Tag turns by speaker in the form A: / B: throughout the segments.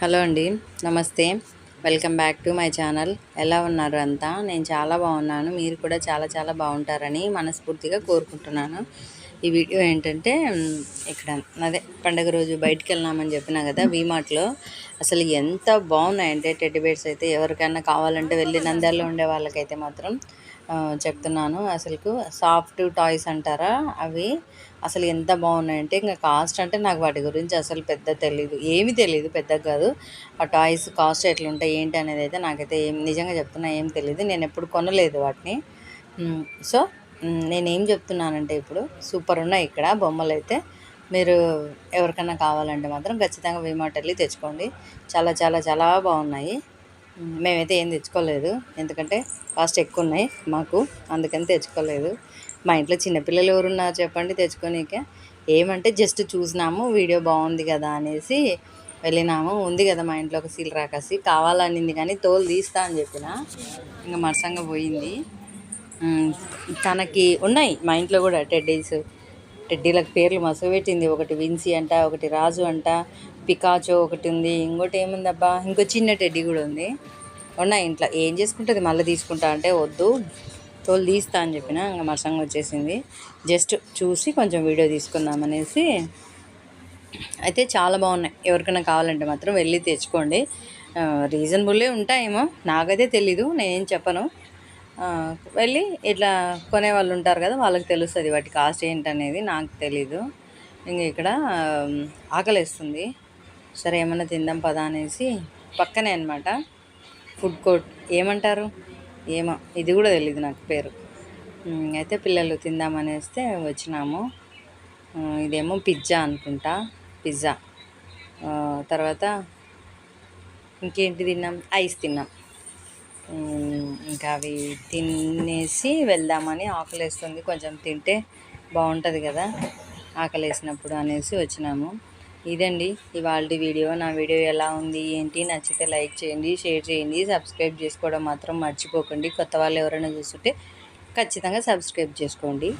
A: Hello అండి, నమస్తే. Welcome back to my channel. ఎలా ఉన్నారు అంతా? నేను చాలా బాగున్నాను. మీరు కూడా చాలా చాలా బాగుంటారని మనస్ఫూర్తిగా కోరుకుంటున్నాను. ఈ వీడియో ఏంటంటే ఇక్కడ అదే పండగ రోజు బయటికి వెళ్ళామని చెప్పినా కదా, వీమార్ట్లో అసలు ఎంత బాగున్నాయంటే టెడ్డీ బేర్స్ అయితే ఎవరికైనా కావాలంటే వెళ్ళి నంద్యాలలో ఉండే వాళ్ళకైతే మాత్రం చెప్తున్నాను. అసలు సాఫ్ట్ టాయ్స్ అంటారా, అవి అసలు ఎంత బాగున్నాయంటే ఇంకా కాస్ట్ అంటే నాకు వాటి గురించి అసలు పెద్ద తెలీదు, ఏమీ తెలియదు, పెద్దగా కాదు. ఆ టాయ్స్ కాస్ట్ ఎట్లుంటాయి ఏంటి అనేది అయితే నాకైతే నిజంగా చెప్తున్నా ఏం తెలియదు. నేను ఎప్పుడు కొనలేదు వాటిని. సో నేనేం చెప్తున్నానంటే ఇప్పుడు సూపర్ ఉన్నాయి ఇక్కడ బొమ్మలు అయితే. మీరు ఎవరికైనా కావాలంటే మాత్రం ఖచ్చితంగా వీమార్ట్ వెళ్ళి తెచ్చుకోండి. చాలా చాలా చాలా బాగున్నాయి. మేమైతే ఏం తెచ్చుకోలేదు, ఎందుకంటే కాస్ట్ ఎక్కువ ఉన్నాయి మాకు, అందుకని తెచ్చుకోలేదు. మా ఇంట్లో చిన్నపిల్లలు ఎవరున్నారు చెప్పండి తెచ్చుకోనీకే? ఏమంటే జస్ట్ చూసినాము, వీడియో బాగుంది కదా అనేసి వెళ్ళినాము. ఉంది కదా మా ఇంట్లో ఒక సీల్ రాకాసి, కావాలనింది కానీ తోలు తీస్తా అని చెప్పిన, ఇంకా మరసంగా పోయింది. తనకి ఉన్నాయి మా ఇంట్లో కూడా టెడ్డీలకు పేర్లు మసలు పెట్టింది. ఒకటి విన్సీ అంట, ఒకటి రాజు అంట, పికాచో ఒకటి ఉంది, ఇంకోటి ఏముందబ్బా, ఇంకో చిన్న టెడ్డీ కూడా ఉంది. ఉన్నాయి ఇంట్లో. ఏం చేసుకుంటుంది, మళ్ళీ తీసుకుంటా అంటే వద్దు, తోలు తీస్తా అని చెప్పిన, ఇంకా మరసంగా వచ్చేసింది. జస్ట్ చూసి కొంచెం వీడియో తీసుకుందామనేసి. అయితే చాలా బాగున్నాయి. ఎవరికైనా కావాలంటే మాత్రం వెళ్ళి తెచ్చుకోండి. రీజనబుల్లే ఉంటాయేమో, నాకైతే తెలీదు, నేనేం చెప్పను. వెళ్ళి ఇట్లా కొనే వాళ్ళు ఉంటారు కదా, వాళ్ళకి తెలుస్తుంది వాటి కాస్ట్ ఏంటనేది. నాకు తెలీదు. ఇంక ఇక్కడ ఆకలిస్తుంది, సరే ఏమన్నా తిందాం పదా అనేసి, పక్కనే అనమాట ఫుడ్ కోర్ట్, ఏమంటారు ఏమో, ఇది కూడా తెలీదు నాకు పేరు. అయితే పిల్లలు తిందామనేస్తే వచ్చినాము. ఇదేమో పిజ్జా అనుకుంటా, పిజ్జా. తర్వాత ఇంకేంటి తిన్నాం, ఐస్ తిన్నాం. ఇంకా అవి తినేసి వెళ్దామని, ఆకలేస్తుంది, కొంచెం తింటే బాగుంటుంది కదా ఆకలేసినప్పుడు అనేసి వచ్చినాము. ఇదండి ఇవాళ వీడియో. నా వీడియో ఎలా ఉంది ఏంటి, నచ్చితే లైక్ చేయండి, షేర్ చేయండి, సబ్స్క్రైబ్ చేసుకోవడం మాత్రం మర్చిపోకండి. కొత్త వాళ్ళు ఎవరైనా చూస్తుంటే ఖచ్చితంగా సబ్స్క్రైబ్ చేసుకోండి.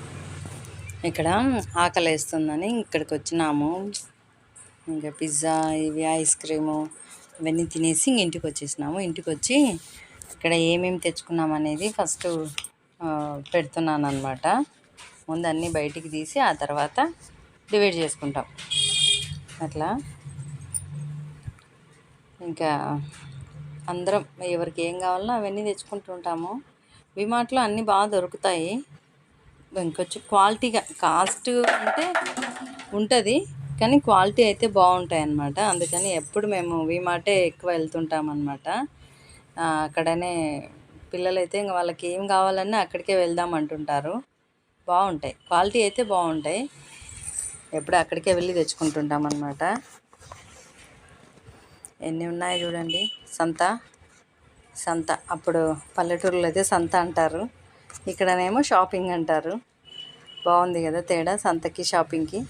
A: ఇక్కడ ఆకలేస్తుందని ఇక్కడికి వచ్చినాము. ఇంకా పిజ్జా, ఇవి ఐస్ క్రీము ఇవన్నీ తినేసి ఇంటికి వచ్చేసినాము. ఇంటికి వచ్చి ఇక్కడ ఏమేమి తెచ్చుకున్నాం అనేది ఫస్ట్ పెడుతున్నాను అనమాట. ముందు అన్నీ బయటికి తీసి ఆ తర్వాత డివైడ్ చేసుకుంటాం అట్లా. ఇంకా అందరం ఎవరికి ఏం కావాలన్నా అవన్నీ తెచ్చుకుంటూ ఉంటాము. వీమార్ట్లో అన్నీ బాగా దొరుకుతాయి. ఇంకొచ్చి క్వాలిటీగా, కాస్ట్ అంటే ఉంటుంది కానీ క్వాలిటీ అయితే బాగుంటాయి అన్నమాట. అందుకని ఎప్పుడు మేము వీమార్టే ఎక్కువ వెళ్తుంటామన్నమాట. అక్కడనే పిల్లలైతే ఇంకా వాళ్ళకి ఏం కావాలన్నా అక్కడికే వెళ్దాం అంటుంటారు. బాగుంటాయి, క్వాలిటీ అయితే బాగుంటాయి. ఎప్పుడు అక్కడికే వెళ్ళి తెచ్చుకుంటుంటాం అన్నమాట. ఎన్ని ఉన్నాయి చూడండి. సంత అప్పుడు పల్లెటూరులో అయితే సంత అంటారు, ఇక్కడనేమో షాపింగ్ అంటారు. బాగుంది కదా తేడా, సంతకి షాపింగ్కి.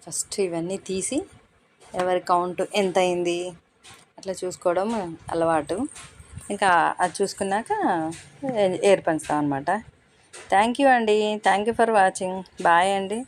A: ఫస్ట్ ఇవన్నీ తీసి ఎవరి కౌంట్ ఎంత అయింది అట్లా చూసుకోవడం అలవాటు. ఇంకా అది చూసుకున్నాక ఏర్పరుస్తాం అనమాట. థ్యాంక్ యూ అండి, thank you for watching. Bye అండి.